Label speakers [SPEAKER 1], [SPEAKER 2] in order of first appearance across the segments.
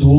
[SPEAKER 1] 2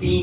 [SPEAKER 1] 3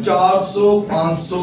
[SPEAKER 1] 400-500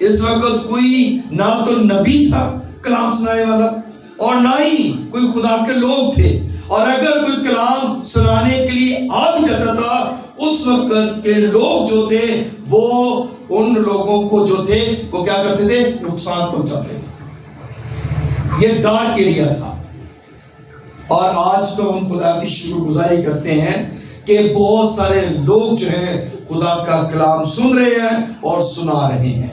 [SPEAKER 1] اس وقت کوئی نہ تو نبی تھا کلام سنانے والا اور نہ ہی کوئی خدا کے لوگ تھے، اور اگر کوئی کلام سنانے کے لیے آ بھی جاتا تھا، اس وقت کے لوگ جو تھے وہ ان لوگوں کو جو تھے وہ کیا کرتے تھے؟ نقصان پہنچاتے تھے۔ یہ ڈارک ایریا تھا۔ اور آج تو ہم خدا کی شکر گزاری کرتے ہیں کہ بہت سارے لوگ جو ہیں خدا کا کلام سن رہے ہیں اور سنا رہے ہیں،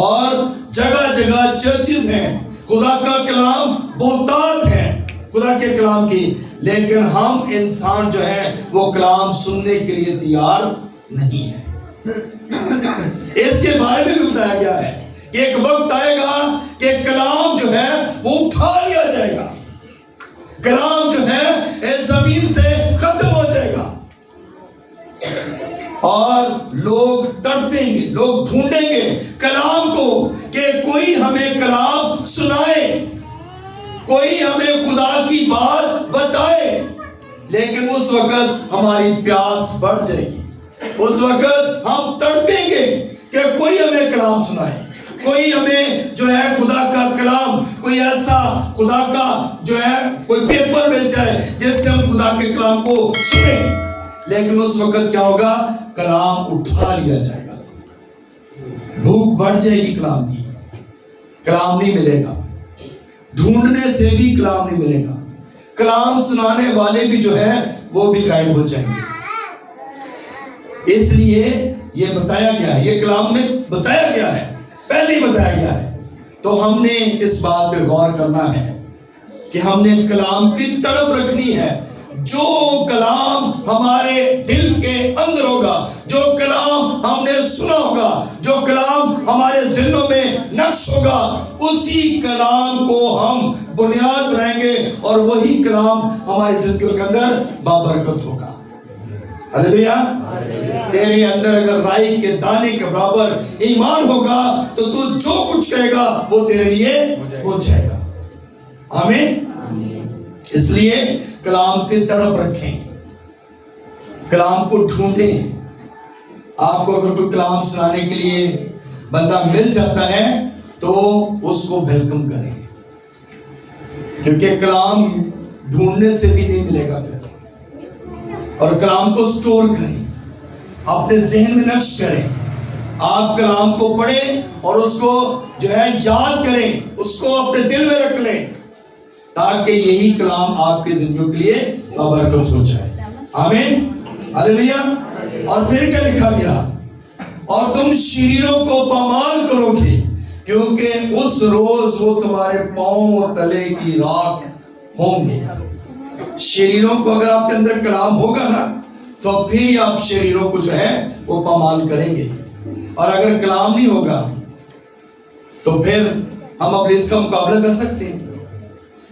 [SPEAKER 1] اور جگہ جگہ چرچز ہیں، خدا کا کلام بہتات ہے خدا کے کلام کی، لیکن ہم انسان جو ہے وہ کلام سننے کے لیے تیار نہیں ہے۔ اس کے بارے میں بھی بتایا گیا ہے کہ ایک وقت آئے گا کہ کلام جو ہے وہ اٹھا لیا جائے گا، کلام جو ہے اس زمین سے ختم ہو جائے گا، اور لوگ تڑپیں گے، لوگ ڈھونڈیں گے کلام کو کہ کوئی ہمیں کلام سنائے، کوئی ہمیں خدا کی بات بتائے۔ لیکن اس وقت ہماری پیاس بڑھ جائے گی، اس وقت ہم تڑپیں گے کہ کوئی ہمیں کلام سنائے، کوئی ہمیں جو ہے خدا کا کلام، کوئی ایسا خدا کا جو ہے کوئی پیپر مل جائے جس سے ہم خدا کے کلام کو سنیں۔ لیکن اس وقت کیا ہوگا؟ کلام اٹھا لیا جائے گا، بھوک بڑھ جائے گی کلام کی، کلام نہیں ملے گا، ڈھونڈنے سے بھی کلام نہیں ملے گا، کلام سنانے والے بھی جو ہے وہ بھی غائب ہو جائیں گے۔ اس لیے یہ بتایا گیا ہے، یہ کلام میں بتایا گیا ہے، پہلے ہی بتایا گیا ہے۔ تو ہم نے اس بات پہ غور کرنا ہے کہ ہم نے کلام کی تڑپ رکھنی ہے۔ جو کلام ہمارے دل کے اندر ہوگا، جو کلام ہم نے سنا ہوگا، جو کلام ہمارے ذہنوں میں نقش ہوگا، اسی کلام کو ہم بنیاد بنائیں گے، اور وہی کلام ہماری زندگیوں کے اندر بابرکت ہوگا۔ ہلیلویا۔ تیرے اندر اگر رائی کے دانے کے برابر ایمان ہوگا تو تو جو کچھ کہے گا وہ تیرے لیے ہو جائے گا۔ آمین۔ اس لیے کلام کی تڑپ رکھیں، کلام کو ڈھونڈیں۔ آپ کو اگر کوئی کلام سنانے کے لیے بندہ مل جاتا ہے تو اس کو ویلکم کریں، کیونکہ کلام ڈھونڈنے سے بھی نہیں ملے گا پھر۔ اور کلام کو سٹور کریں، اپنے ذہن میں نقش کریں۔ آپ کلام کو پڑھیں اور اس کو جو ہے یاد کریں، اس کو اپنے دل میں رکھ لیں، تاکہ یہی کلام آپ کے زندگیوں کے لیے بابرکت ہو جائے۔ آمین۔ ہلیلویا۔ اور پھر کیا لکھا گیا؟ اور تم شریروں کو پامال کرو گے، کیونکہ اس روز وہ تمہارے پاؤں تلے کی راکھ ہوں گے۔ شریروں کو اگر آپ کے اندر کلام ہوگا نا تو پھر آپ شریروں کو جو ہے وہ پامال کریں گے، اور اگر کلام نہیں ہوگا تو پھر ہم ابلیس کا مقابلہ کر سکتے ہیں؟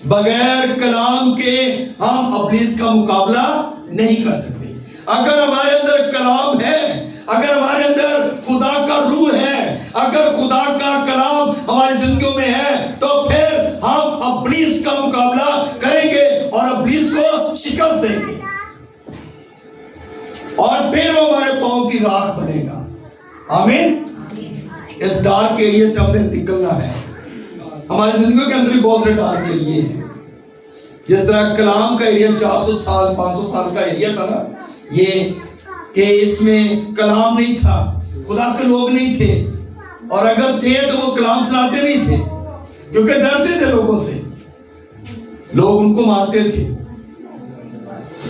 [SPEAKER 1] بغیر کلام کے ہم ابلیس کا مقابلہ نہیں کر سکتے۔ اگر ہمارے اندر کلام ہے، اگر ہمارے اندر خدا کا روح ہے، اگر خدا کا کلام ہماری زندگیوں میں ہے، تو پھر ہم ابلیس کا مقابلہ کریں گے اور ابلیس کو شکست دیں گے، اور پھر وہ ہمارے پاؤں کی راکھ بنے گا۔ آمین۔ اس ڈارک ایریے سے ہم نے نکلنا ہے۔ ہماری زندگیوں کے اندر بھی بہت سے ڈارک ایریے ہیں، جس طرح کلام کا ایریا 400 سال 500 سال کا ایریا تھا نا، یہ کہ اس میں کلام نہیں تھا، خدا کے لوگ نہیں تھے، اور اگر تھے تو وہ کلام سناتے نہیں تھے، کیونکہ ڈرتے تھے لوگوں سے، لوگ ان کو مارتے تھے۔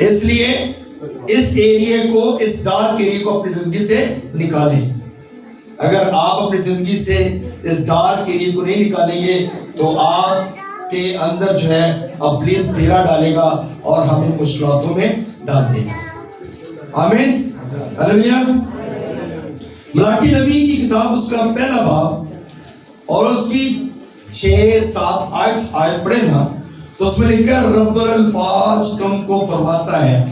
[SPEAKER 1] اس لیے اس ایریے کو، اس ڈارک ایریے کو اپنی زندگی سے نکالیں۔ اگر آپ اپنی زندگی سے اس ڈارک ایریے کو نہیں نکالیں گے تو آپ کے اندر جو ہے ابلیس ڈیرا ڈالے گا اور ہمیں مشکلاتوں میں ڈال دے گا۔ آمین۔ ہلیلویا۔ ملاکی نبی کی کتاب، اس کا پہلا باب اور اس کی 6 7 آیت پڑھے نا تو اس میں لکھا ہے، رب الفاظ تم کو فرماتا ہے،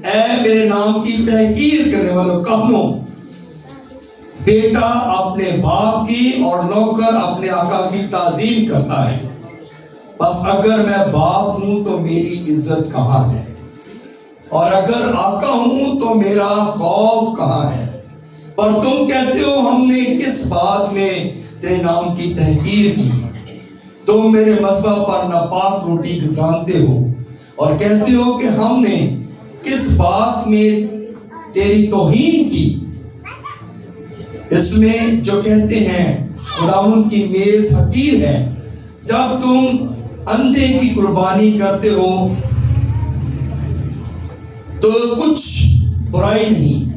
[SPEAKER 1] اے میرے نام کی تحقیر کرنے والوں کہنو، بیٹا اپنے باپ کی اور نوکر اپنے آقا کی تعظیم کرتا ہے، بس اگر میں باپ ہوں تو میری عزت کہاں ہے، اور اگر آقا ہوں تو میرا خوف کہاں ہے؟ پر تم کہتے ہو ہم نے کس بات میں تیرے نام کی تحقیر کی؟ تم میرے مذبح پر ناپاک روٹی گزرانتے ہو اور کہتے ہو کہ ہم نے کس بات میں تیری توہین کی؟ اس میں جو کہتے ہیں خداوند کی میز حقیر ہے، جب تم اندھے کی قربانی کرتے ہو تو کچھ برائی نہیں،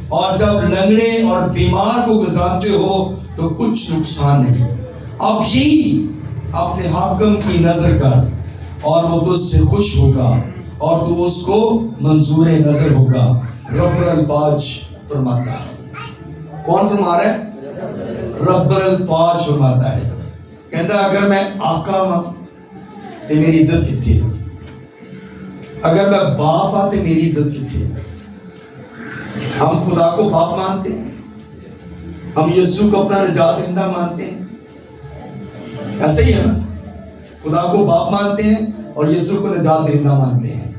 [SPEAKER 1] اور جب لنگڑے اور بیمار کو گزرانتے ہو تو کچھ نقصان نہیں۔ اب یہی اپنے حاکم کی نظر کر اور وہ تجھ سے خوش ہوگا اور تو اس کو منظور نظر ہوگا۔ رب الفاظ فرماتا ہے۔ کون فرما رہا ہے؟ رب الفاظ فرماتا ہے، کہتا اگر میں آقا ہاں تو میری عزت کتنی ہے، اگر میں باپ ہاں تو میری عزت کتنی ہے۔ ہم خدا کو باپ مانتے ہیں، ہم یسوع کو اپنا نجات دہندہ مانتے ہیں، ایسے ہی ہے نا؟ خدا کو باپ مانتے ہیں اور یسوع کو نجات دہندہ مانتے ہیں۔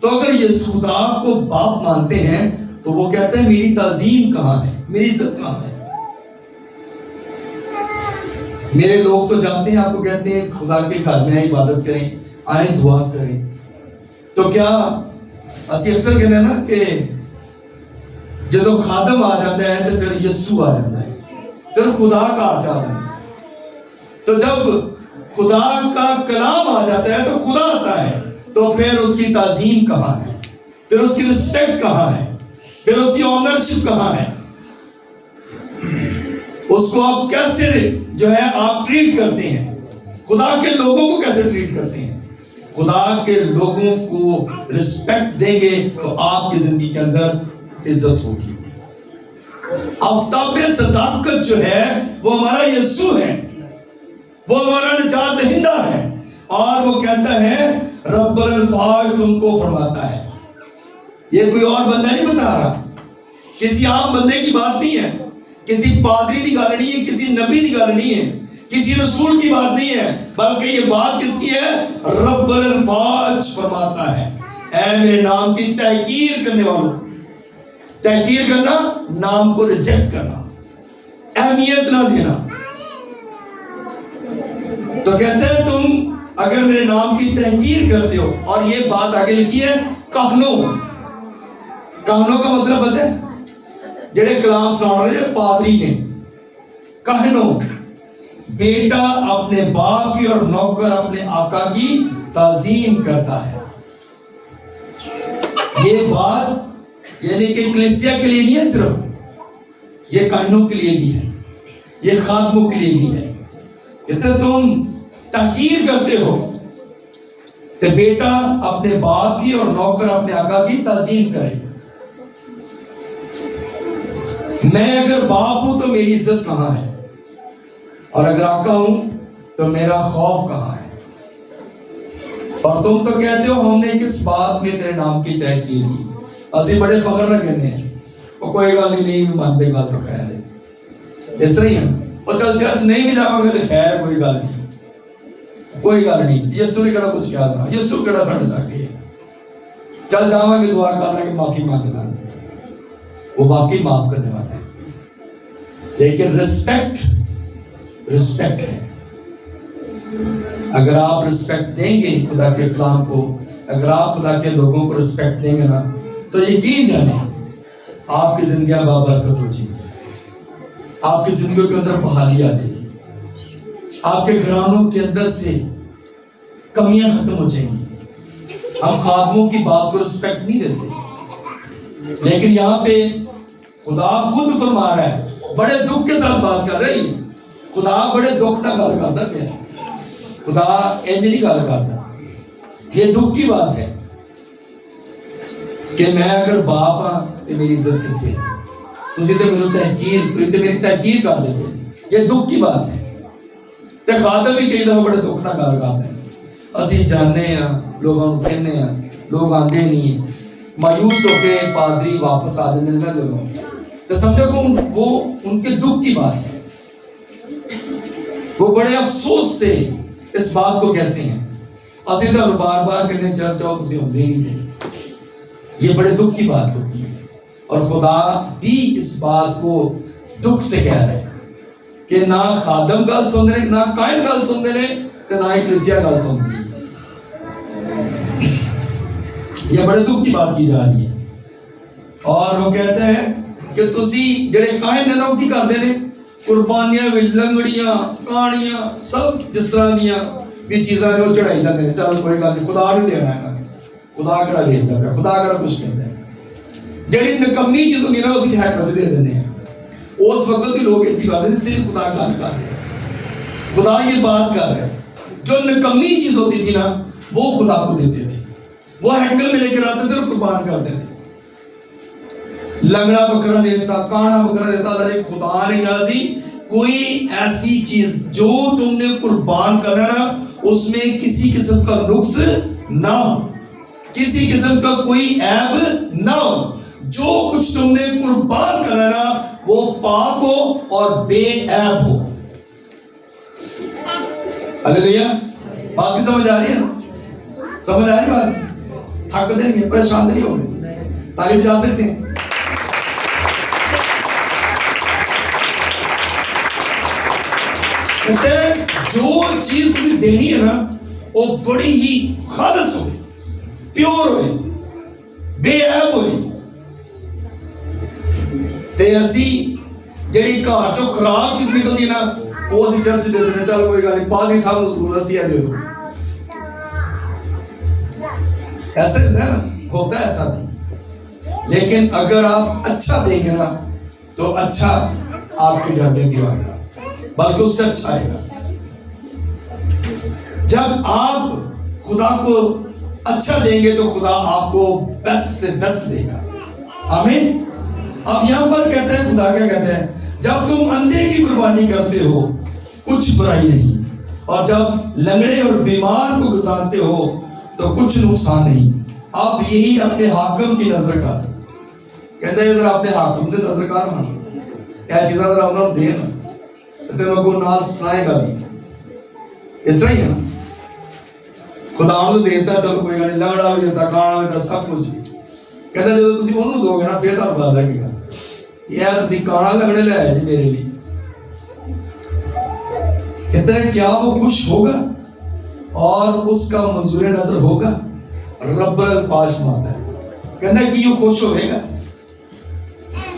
[SPEAKER 1] تو اگر یہ خدا کو باپ مانتے ہیں تو وہ کہتے ہیں میری تعظیم کہاں ہے، میری عزت کہاں ہے؟ میرے لوگ تو جانتے ہیں، آپ کو کہتے ہیں خدا کے گھر میں عبادت کریں، آئیں دعا کریں، تو کیا اسی اکثر کہتے ہیں نا کہ جب خادم آ جاتا ہے تو پھر یسوع آ جاتا ہے، پھر خدا کا آ جاتا ہے۔ تو جب خدا کا کلام آ جاتا ہے تو خدا آتا ہے، تو پھر اس کی تعظیم کہاں ہے، پھر اس کی رسپیکٹ کہاں ہے، پھر اس کی آنرشپ کہاں ہے؟ اس کو آپ کیسے جو ہے آپ ٹریٹ کرتے ہیں؟ خدا کے لوگوں کو کیسے ٹریٹ کرتے ہیں؟ خدا کے لوگوں کو رسپیکٹ دیں گے تو آپ کی زندگی کے اندر عزت ہوگی۔ آفتاب صداقت جو ہے وہ ہمارا یسوع ہے، وہ ہمارا نجات دہندہ ہے، اور وہ کہتا ہے رب الفاظ تم کو فرماتا ہے۔ یہ کوئی اور بندہ نہیں بتا رہا، کسی عام بندے کی بات نہیں ہے، کسی پادری کی گل نہیں ہے، کسی نبی کی گل نہیں ہے، کسی رسول کی بات نہیں ہے، بلکہ یہ بات کس کی ہے؟ رب الفاظ فرماتا ہے اے میرے نام کی تحقیر کرنے والوں۔ تحقیر کرنا، نام کو ریجیکٹ کرنا، اہمیت نہ دینا۔ تو کہتے ہیں تم اگر میرے نام کی تحقیر کرتے ہو، اور یہ بات آگے لکھی ہے کہنوں۔ کہنوں کا مطلب پتہ ہے؟ جڑے کلام سنا رہے پادری نے، کہنوں، بیٹا اپنے باپ کی اور نوکر اپنے آقا کی تعظیم کرتا ہے۔ یہ بات یعنی کہ کلیسیا کے لیے نہیں ہے صرف، یہ کہنوں کے لیے بھی ہے، یہ خادموں کے لیے بھی ہے۔ کہتے تم تحقیر کرتے ہو کہ بیٹا اپنے باپ کی اور نوکر اپنے آقا کی تعظیم کرے۔ میں اگر باپ ہوں تو میری عزت کہاں ہے، اور اگر آقا ہوں تو میرا خوف کہاں ہے؟ اور تم تو کہتے ہو ہم نے کس بات میں تیرے نام کی تحقیر کی؟ اسی بڑے فخر نہ کہنے ہیں وہ کوئی گل نہیں بھی مانتے، گل تو خیر ہے، اس طرح ہی ہے۔ اور چل چرچ نہیں بھی جاؤں گے تو خیر کوئی گل نہیں، کوئی گل نہیں، یسوع نے کہڑا کچھ کیا تھا، یسوع کہڑا ساڈے تک ہے، چل جاواں گے دعا کر لیں گے معافی مانگ لیں گے، وہ باقی معاف کرنے والا ہے۔ لیکن رسپیکٹ ہے۔ اگر آپ رسپیکٹ دیں گے خدا کے کلام کو، اگر آپ خدا کے لوگوں کو رسپیکٹ دیں گے نا، تو یقین جانیں آپ کی زندگیاں بابرکت ہو جائیں گی، آپ کی زندگیوں کے اندر بحالی آ جائے گی، آپ کے گھرانوں کے اندر سے کمیاں ختم ہو جائیں گی۔ ہم خادموں کی بات کو رسپیکٹ نہیں دیتے، لیکن یہاں پہ خدا خود فرما رہا ہے، بڑے دکھ کے ساتھ بات کر رہی ہے، خدا بڑے دکھ نہ گل کرتا پیا، خدا انج نہیں گل کرتا، یہ دکھ کی بات ہے کہ میں اگر باپ ہاں تو میری عزت کتنے، تسی تے میری تحقیر کر دیتے، یہ دکھ کی بات ہے۔ تے خادم بھی کئی دفعہ بڑے دکھ نہ گل کرتے ہیں، اسی جاننے ہیں، لوگوں کو کہنے ہیں، لوگ آندے نہیں، مایوس ہو کے پادری واپس آ جاتے ہیں جب، تو سمجھو کہ وہ ان کے دکھ کی بات ہے، وہ بڑے افسوس سے اس بات کو کہتے ہیں، اسی طرح بار بار کہنے چرچ آؤ تسی ہوندے نہیں تھے، یہ بڑے دکھ کی بات ہوتی ہے۔ اور خدا بھی اس بات کو دکھ سے کہہ رہے ہیں کہ نہ خادم گل سن رہے، نہ قائم گل سن رہے، نہ ہی کلیسیا گل سن رہی. یہ بڑے دکھ کی بات کی جا رہی ہے. اور وہ کہتے ہیں کہ تسی جڑے قائم نے وہ کی کرتے ہیں، قربانیاں بھی لنگڑیاں کہانیاں سب جس طرح دیا بھی چیزاں وہ چڑھائی جاتے ہیں. چل کوئی گل نہیں، خدا نہیں دینا ہے، خدا کہڑا بھیجتا پیا، خدا کہڑا کچھ کہتا ہے. جڑی نکمی چیز ہوتی ہے نا اس کی حقیقت دے دینے ہیں. اس وقت بھی لوگ ایسی بات ہے صرف خدا گل کر رہے ہیں، خدا یہ بات کر رہے ہیں. جو نکمی چیز ہوتی تھی نا وہ خدا کو دیتے تھے، وہ ہینکل میں لے کر آتے تھے اور قربان کرتے تھے. لنگڑا بکرا دیتا، کانا بکرا دیتا، اللہ خدا نے کہا سی کوئی ایسی چیز جو تم نے قربان کرنا نا اس میں کسی قسم کا نقص نہ ہو، کسی قسم کا کوئی عیب نہ ہو. جو کچھ تم نے قربان کرنا نا وہ پاک ہو اور بے عیب ہو. ہلیلویا. بات کی سمجھ آ رہی ہے نا؟ سمجھ آ رہی بات؟ تھک دیں گے، پریشان نہیں ہوں گے، تعلیم جا سکتے ہیں. کہتے ہیں جو چیز تسی دینی ہے نا وہ بڑی ہی خالص ہوئے، پیور ہوئے، بے عیب ہوئے. تے اسی جڑی گھر چوں خراب چیز نکلتی ہے نا وہ اسی چرچ دے دینے، چل کوئی گل نہیں، پادری صاحب نوں ضرورت اسی دے دو. ایسا ہوتا ہے نا، ہوتا ہے ایسا بھی. لیکن اگر آپ اچھا دیں گے نا تو اچھا آپ کے گھر میں بھی آئے گا، بلکہ اس سے اچھا آئے گا. جب آپ خدا کو اچھا دیں گے تو خدا آپ کو بیسٹ سے بیسٹ دے گا. آمین. اب یہاں پر کہتے ہیں، خدا کیا کہتے ہیں، جب تم اندھے کی قربانی کرتے ہو کچھ برائی نہیں، اور جب لنگڑے اور بیمار کو گزارتے ہو تو کچھ نقصان نہیں. اب یہی اپنے حاکم کی نظر کر. کہتے ہیں ذرا اپنے حاکم کی نظر کر، ہاں کیا چیزاں ذرا انہوں نے دے نا تے لوگوں نال سنائے گا بھی. اس طرح ہی ہے نا، خدا انہوں دیتا ہے، چلو کوئی نہیں، لنگڑا بھی دیتا، کانا بھی دیتا، سب کچھ. کہتے ہیں جب تسی انہوں دو گے نا پھر تمہیں پتا لگے گا یہ تسی کانا لنگڑے لے آئے جی میرے لیے. کہتے ہیں کیا وہ خوش ہوگا اور اس کا منظور نظر ہوگا؟ رب الفاظ فرماتا ہے، کہتا ہے کہ یہ خوش ہوئے گا.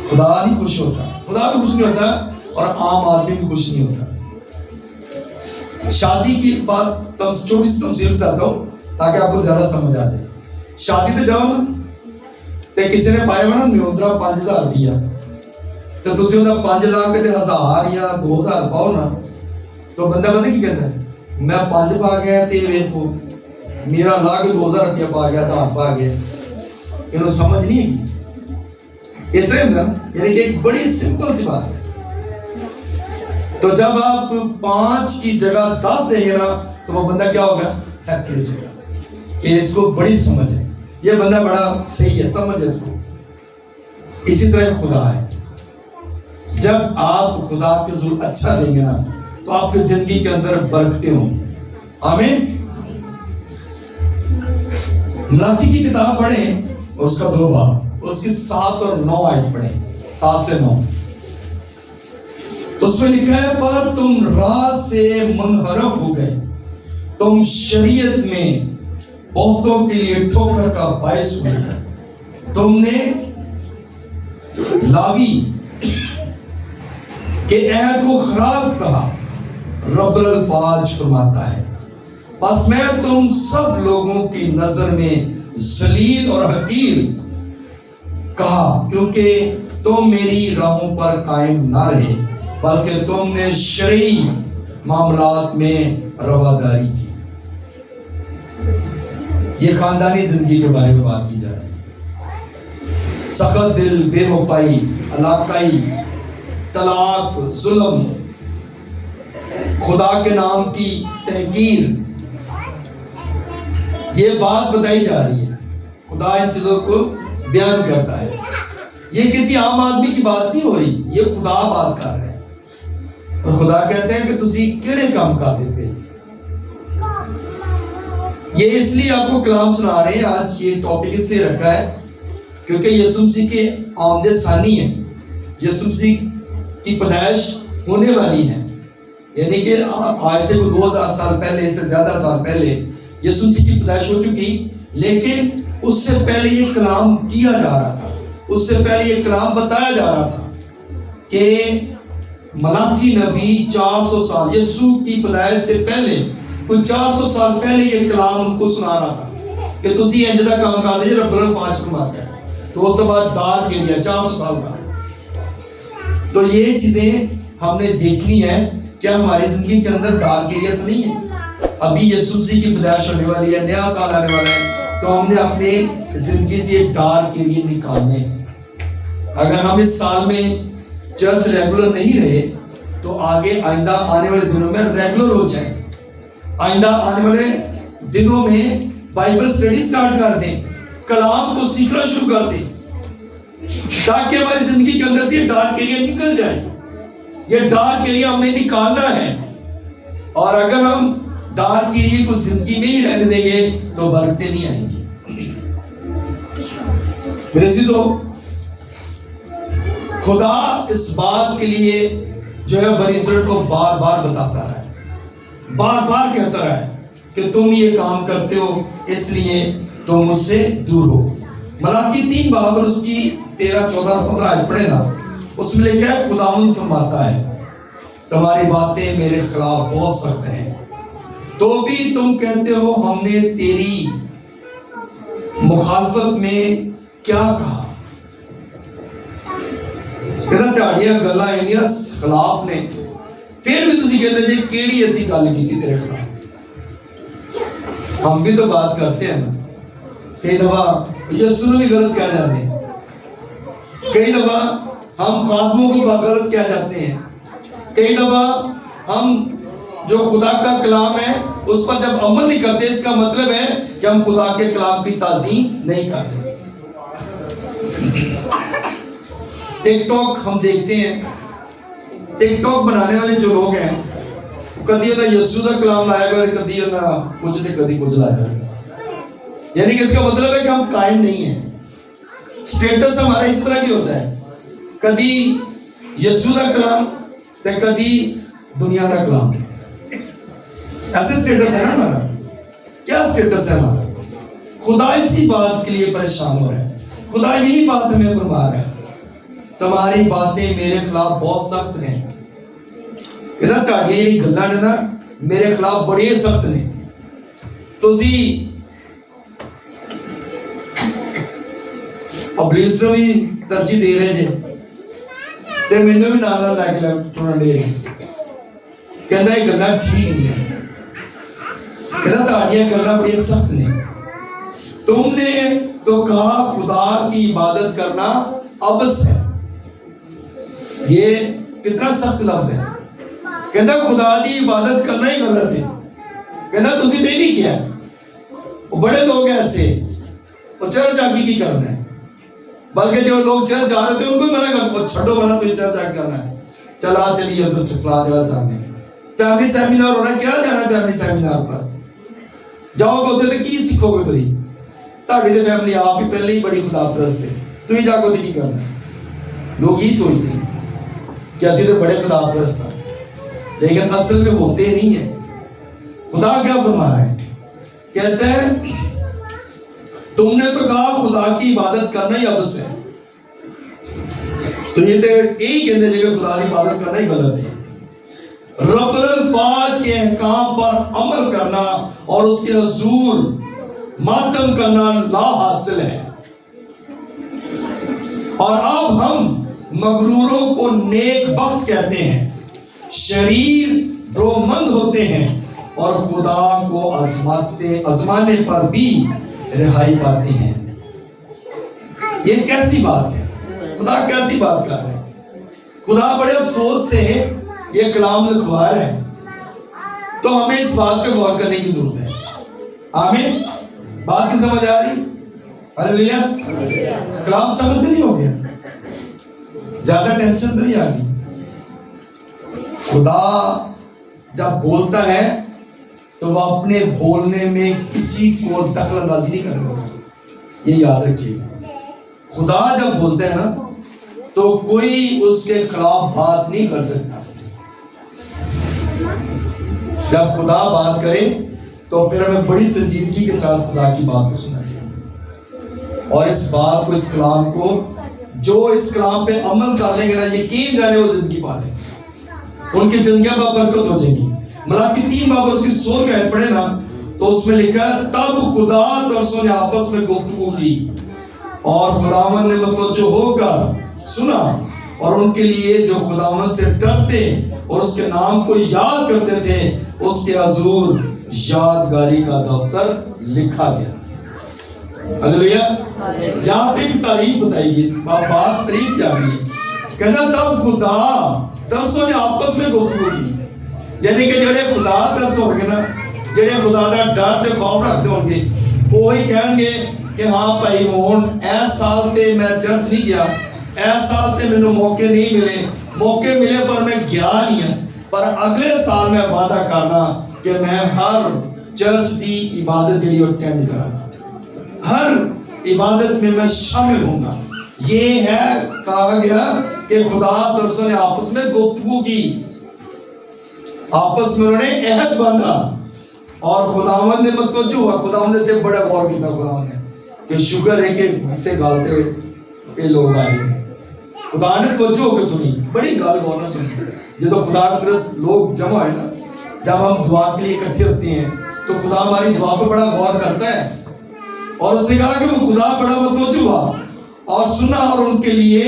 [SPEAKER 1] خدا نہیں خوش ہوتا، خدا بھی خوش نہیں ہوتا اور عام آدمی بھی خوش نہیں ہوتا. شادی کی بات چھوٹی سی تمثیل بتاتا ہوں تاکہ آپ کو زیادہ سمجھ آ جائے. شادی تے جاؤ نا تے کسی نے پایا ہوا نا نیوترا 5000 روپیہ تو تسی انہاں 5 لاکھ تے 1000 یا 2000 پاؤ نا تو بندہ پتہ کی کہتا ہے، میں 5 پا گیا تے ویکھو میرا لا کے 2000 روپیہ پا گیا، 1000 پا گیا. انہوں سمجھ نہیں ہے. اس طرح ہوتا نا، یعنی کہ ایک بڑی سمپل سی بات ہے. تو جب آپ 5 کی جگہ 10 دیں گے نا تو وہ بندہ کیا ہوگا؟ ہیپی ہو جائے گا کہ اس کو بڑی سمجھ ہے، یہ بندہ بڑا صحیح ہے، سمجھ ہے اس کو. اسی طرح خدا ہے، جب آپ خدا کے حضور اچھا دیں گے نا تو آپ کی زندگی کے اندر برکتیں ہوں. آمین. ملاکی کی کتاب پڑھیں اور اس کا 2 باب، اس کی 7 اور 9 آیت پڑھیں، 7 سے 9. تو اس میں لکھا ہے، پر تم راہ سے منحرف ہو گئے، تم شریعت میں بہتوں کے لیے ٹھوکر کا باعث ہوئے. تم نے لاوی کے عہد کو خراب کہا. رب الفاظ فرماتا ہے، پس میں تم سب لوگوں کی نظر میں ذلیل اور حقیر کہا، کیونکہ تم میری راہوں پر قائم نہ رہے بلکہ تم نے شرعی معاملات میں رواداری کی. یہ خاندانی زندگی کے بارے میں بات کی جا رہی ہے. سخت دل، بے وفائی، علاقائی، طلاق، ظلم، خدا کے نام کی تحقیر، یہ بات بتائی جا رہی ہے. خدا ان چیزوں کو بیان کرتا ہے. یہ کسی عام آدمی کی بات نہیں ہو رہی، یہ خدا بات کر رہا ہے. اور خدا کہتے ہیں کہ تسی کیڑے کام کرتے پے. یہ اس لیے آپ کو کلام سنا رہے ہیں. آج یہ ٹاپک اس لیے رکھا ہے کیونکہ یسوع مسیح کے آمد ثانی ہے، یسوع مسیح کی پیدائش ہونے والی ہے، یعنی کہ آج سے 2000 سال پہلے، سے زیادہ سال پہلے یسوع مسیح کی پیدائش ہو چکی، لیکن اس سے پہلے یہ کلام کیا جا رہا تھا، اس سے پہلے یہ کلام بتایا جا رہا تھا کہ ملاکی نبی 400 سال یسوع کی پیدائش سے پہلے کوئی 400 سال پہلے یہ کلام ان کو سنا رہا تھا کہ تسی انج دا کام کر دے رب العالمین 5 فرماتا ہے۔ تو اس کے بعد ڈارک ایریا 400 سال کا۔ تو یہ چیزیں ہم نے دیکھنی ہے کہ ہماری زندگی کے اندر ڈارک ایریا تو نہیں ہے۔ ابھی یسوع مسیح کی پیدائش ہونے والی ہے، نیا سال آنے والا ہے، تو ہم نے اپنے زندگی سے یہ ڈارک ایریا نکالنے ہیں۔ اگر ہم اس سال میں چرچ ریگولر نہیں رہے تو آگے آئندہ آنے والے دنوں میں ریگولر ہو جائیں، آئندہ آنے والے دنوں میں بائبل سٹڈی سٹارٹ کر دیں، کلام کو سیکھنا شروع کر دیں، تاکہ ہماری زندگی کے اندر سے ڈارک ایریا نکل جائے۔ یہ ڈارک ایریا ہمیں نکالنا ہے، اور اگر ہم ڈارک ایریا کو زندگی میں ہی رہنے دیں گے تو برکتیں نہیں آئیں گی۔ میرے عزیزو، خدا اس بات کے لیے جو ہے بنی اسرائیل کو بار بار بتاتا رہا ہے، بار بار کہتا رہا ہے کہ تم یہ کام کرتے ہو اس لیے تم مجھ سے دور ہو۔ ملاکی 3 باب اور اس کی 13، 14 اور 15 آیت پڑھے نا، اس میں لکھا ہے خداوند فرماتا ہے تمہاری باتیں میرے خلاف بہت سخت ہیں، تو بھی تم کہتے ہو ہم نے تیری مخالفت میں کیا کہا۔ کہتا تہاڑیاں گلاں انہاں خلاف نے، پھر بھی تسی کہتے جی کیڑی ایسی گل کی تھی تیرے خلاف۔ ہم بھی تو بات کرتے ہیں نا، کئی دفعہ یسوع نے بھی غلط کہہ جاتے ہیں، کئی دفعہ ہم خادموں کو غلط کہہ جاتے ہیں، کئی دفعہ ہم جو خدا کا کلام ہے اس پر جب عمل نہیں کرتے، اس کا مطلب ہے کہ ہم خدا کے کلام کی تعظیم نہیں کرتے۔ ٹک ٹاک ہم دیکھتے ہیں، ٹک ٹاک بنانے والے جو لوگ ہیں کدی انہیں یسوع کا کلام لایا گا، کدی انہیں کچھ دے کدی کچھ لایا گا، یعنی کہ اس کا مطلب ہے کہ ہم قائم نہیں ہیں۔ سٹیٹس ہمارا اس طرح کی ہوتا ہے، کدی یسوع کا کلام تے کدی دنیا کا کلام، ایسے سٹیٹس ہے نا ہمارا۔ کیا سٹیٹس ہے ہمارا؟ خدا اسی بات کے لیے پریشان ہو رہا ہے، خدا یہی بات ہمیں فرما رہا ہے تمہاری باتیں میرے خلاف بہت سخت ہیں۔ کہتا تہاڑیاں جڑی گلاں نے نا میرے خلاف بڑی سخت نے، تسی ابلیس نو بھی ترجیح دے رہے جے تے مینوں بھی نال لے کے ٹرن دے، کہندا یہ گلاں ٹھیک نہیں ہے۔ کہتا تہاڑیاں گلاں بڑی سخت نے، تم نے تو کہا خدا کی عبادت کرنا ابس ہے۔ یہ کتنا سخت لفظ ہے، کہتا خدا کی عبادت کرنا ہی غلط ہے۔ کہتا تسی تے نہیں کیا، وہ بڑے لوگ ایسے وہ چرچ آ کی کرنا ہے، بلکہ جو لوگ چرچ جا رہے تھے ان کو منع کرنا، چھڈو بنا تو چرچ آ کرنا ہے، چلا چلیے ادھر چکلا جگہ جانے، فیملی سیمینار ہو رہا ہے، کیا جانا ہے فیملی سیمینار پر؟ جاؤ گے اتنے کی سیکھو گے؟ تھی تاڑی دے فیملی آپ ہی پہلے ہی بڑی خدا پرست ہے، تو ہی جا کے کی کرنا ہے۔ لوگ یہ سوچتے ہیں کہ اسی تو بڑے خدا پرست ہیں، لیکن اصل میں ہوتے نہیں ہیں۔ خدا کیا فرما رہا ہے؟ کہتا ہے تم نے تو کہا خدا کی عبادت کرنا ہی ابس ہے، تو یہ تو یہی کہتے ہیں کہ خدا کی عبادت کرنا ہی غلط ہے۔ رب الفاظ کے احکام پر عمل کرنا اور اس کے حضور ماتم کرنا لا حاصل ہے، اور اب ہم مغروروں کو نیک بخت کہتے ہیں، شریر برومند ہوتے ہیں اور خدا کو آزمانے پر بھی رہائی پاتے ہیں۔ یہ کیسی بات ہے؟ خدا کیسی بات کر رہے ہیں؟ خدا بڑے افسوس سے یہ کلام لکھوا رہے ہیں، تو ہمیں اس بات پہ غور کرنے کی ضرورت ہے۔ آمین، بات کی سمجھ آ رہی؟ ہلیلویا۔ کلام سخت نہیں ہو گیا؟ زیادہ ٹینشن تو نہیں آ گئی؟ خدا جب بولتا ہے تو وہ اپنے بولنے میں کسی کو دخل اندازی نہیں کرے گا، یہ یاد رکھیے گا۔ خدا جب بولتے ہیں نا تو کوئی اس کے خلاف بات نہیں کر سکتا. جب خدا بات کرے تو پھر ہمیں بڑی سنجیدگی کے ساتھ خدا کی بات کو سننا چاہیے، اور اس بات کو، اس کلام کو، جو اس کلام پہ عمل کر لیں گے نا، یقین جانے وہ زندگی پا لیں گے، ان کی زندگیاں برکت ہو جائیں گی. ملاکی 3 باب اس کی 16 میں آیت پڑھے نا تو اس میں لکھا ہے تب خدا ترسوں نے آپس میں گفتگو کی اور خداوند نے متوجہ ہو کر سنا، اور ان کے لیے جو خداوند سے ڈرتے اور اس کے نام کو یاد کرتے تھے اس کے حضور یادگاری کا دفتر لکھا گیا. ہلیلویا. یہاں پہ ایک تعریف بتائی گئی، بات تعریف کیا گئی، کہنا تب خدا ترسوں نے آپس میں گفتگو کی. یعنی کہ جڑے خدا ترس ہو گے نا، جڑے خدا کا ڈر تے خوف رکھتے ہوں گے، وہی کہیں گے کہ ہاں بھائی ہون ایس سال تے میں چرچ نہیں گیا، ایس سال تے مینوں موقع نہیں ملے، موقع ملے پر میں گیا نہیں ہے، پر اگلے سال میں وعدہ کرنا کہ میں ہر چرچ دی عبادت جڑی اٹینڈ کراں گا، ہر عبادت میں میں شامل ہوں گا. یہ ہے کہا گیا کہ خدا ترسوں نے آپس میں گفتگو کی، آپس میں انہوں نے عہد باندھا، اور خداوند نے متوجہ ہوا. خداوند نے تے بڑا غور کیتا، خداوند نے کہ شکر ہے کہ سے گالتے یہ لوگ آئے ہیں. خدا نے توجہ ہو کے سنی، بڑی گال غور نہ سنی. جب خدا کی طرف لوگ جمع ہے نا، جب ہم دعا کے لیے اکٹھے ہوتے ہیں تو خدا ہماری دعا پہ بڑا غور کرتا ہے، اور اس نے کہا کہ وہ خدا بڑا متوجہ ہوا اور سنا، اور ان کے لیے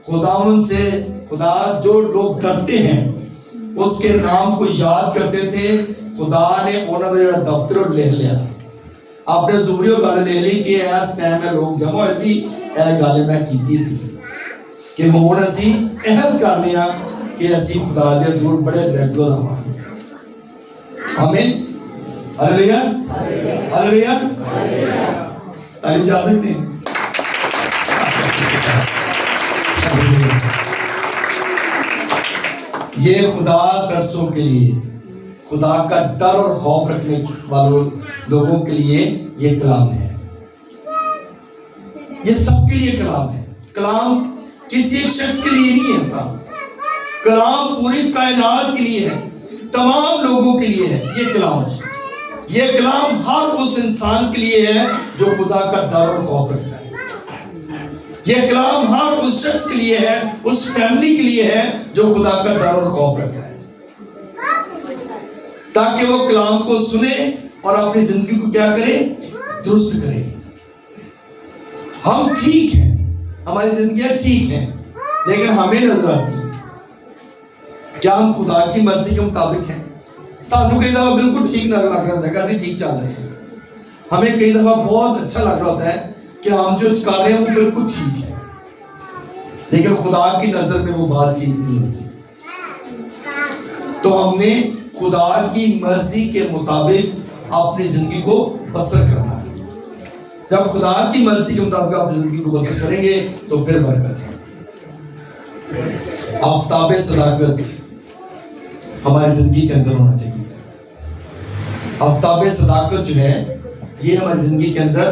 [SPEAKER 1] خداوند سے، خدا جو لوگ ڈرتے ہیں اس کے نام کو یاد کرتے تھے، خدا نے انہوں نے دفتر لے لیا. آپ نے زوریو گالے لے لی کہ اس ٹائم میں لوگ جمع ہوئے سی، اے گالے میں کیتی سی کہ ہون اسی عہد کر لیا کہ اسی خدا دے حضور بڑے ریگولر آواں. آمین. ہلیلویا. ہلیلویا. تعلیم جا سکتے ہیں. یہ خدا ترسوں کے لیے، خدا کا ڈر اور خوف رکھنے والوں لوگوں کے لیے یہ کلام ہے. یہ سب کے لیے کلام ہے. کلام کسی ایک شخص کے لیے نہیں ہوتا، کلام پوری کائنات کے لیے ہے، تمام لوگوں کے لیے ہے. یہ کلام، یہ کلام ہر اس انسان کے لیے ہے جو خدا کا ڈر اور خوف رکھتا ہے. یہ کلام ہر اس شخص کے لیے ہے، اس فیملی کے لیے ہے جو خدا کا ڈر اور خوف رکھتا ہے، تاکہ وہ کلام کو سنے اور اپنی زندگی کو کیا کرے، درست کرے. ہم ٹھیک ہیں، ہماری زندگیاں ٹھیک ہیں، لیکن ہمیں نظر آتی ہیں کیا ہم خدا کی مرضی کے مطابق ہیں. سانو کئی دفعہ بالکل ٹھیک نہ لگ رہا ہوتا ہے کہ اسی ٹھیک چل رہے ہیں، ہمیں کئی دفعہ بہت اچھا لگ رہا ہوتا ہے کہ ہم جو کر رہے ہیں وہ بالکل ٹھیک ہے، لیکن خدا کی نظر میں وہ بات ٹھیک نہیں ہوتی. تو ہم نے خدا کی مرضی کے مطابق اپنی زندگی کو بسر کرنا ہے. جب خدا کی مرضی کے مطابق اپنی زندگی کو بسر کریں گے تو پھر برکت ہے. آفتاب صداقت ہماری زندگی کے اندر ہونا چاہیے. آفتاب صداقت جو ہے یہ ہماری زندگی کے اندر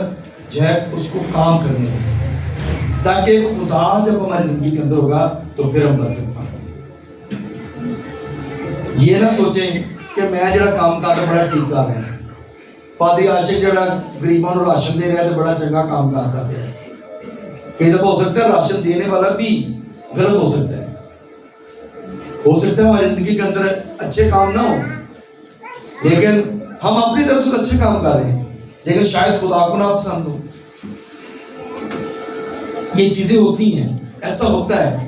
[SPEAKER 1] جو ہے اس کو کام کرنے دیں، تاکہ خدا جب ہماری زندگی کے اندر ہوگا تو پھر ہم برکت پائیں گے. یہ نہ سوچیں کہ میں جڑا کام کر رہا بڑا ٹھیک کر رہا ہوں، پادری عاشق جڑا غریباں نوں راشن دے رہا ہے تو بڑا چنگا کام کرتا پیا ہے. کئی دفعہ ہو سکتا ہے راشن دینے والا بھی غلط ہو سکتا ہے ہماری زندگی کے اندر اچھے کام نہ ہو، لیکن ہم اپنی طرف سے اچھے کام کر رہے ہیں، لیکن شاید خدا کو نہ پسند ہو. یہ چیزیں ہوتی ہیں، ایسا ہوتا ہے،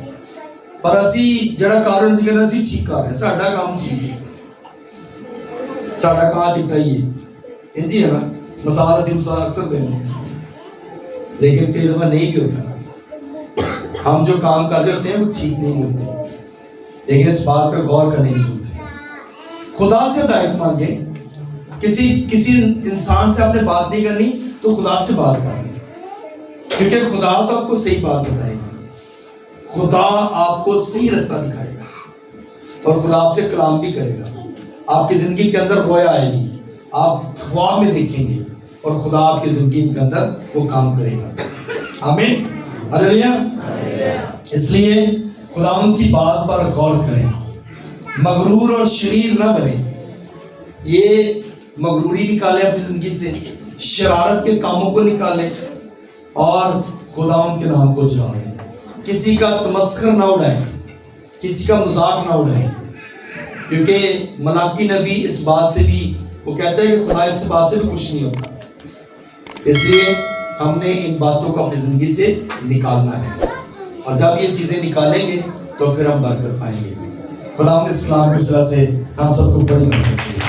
[SPEAKER 1] پر اسی جڑا کر رہے ہیں اسی ٹھیک کر رہے ہیں، ساڈا کام ٹھیک ہے، ساڈا کام چٹا ہی ہے. جی ہے نا، مثال اسی مثال اکثر دیتے ہیں، لیکن کئی دفعہ نہیں بھی ہوتا. ہم جو کام کر رہے ہوتے ہیں وہ ٹھیک نہیں ہوتے، لیکن اس بات پہ غور کرنے کی ضرورت ہے. خدا سے ہدایت مانگیں. کسی انسان سے آپ نے بات نہیں کرنی تو خدا سے بات کرنی، کیونکہ خدا تو آپ کو صحیح بات بتائے گا، خدا آپ کو صحیح رستہ دکھائے گا، اور خدا آپ سے کلام بھی کرے گا. آپ کی زندگی کے اندر رویا آئے گی، آپ خواب میں دیکھیں گے، اور خدا آپ کی زندگی کے اندر وہ کام کرے گا. آمین. ہاللیلویا۔ اس لیے خداوند کی بات پر غور کریں، مغرور اور شریر نہ بنے۔ یہ مغروری نکالے اپنی زندگی سے، شرارت کے کاموں کو نکالے اور خداوند کے نام کو جلال دیں۔ کسی کا تمسخر نہ اڑائیں، کسی کا مذاق نہ اڑائیں، کیونکہ ملاکی نبی اس بات سے بھی وہ کہتا ہے کہ خدا اس بات سے بھی خوش نہیں ہوتا۔ اس لیے ہم نے ان باتوں کو اپنی زندگی سے نکالنا ہے، اور جب یہ چیزیں نکالیں گے تو پھر ہم برکت پائیں گے۔ خداوند اس کلام کی وجہ سے ہم سب کو بڑی برکت دے۔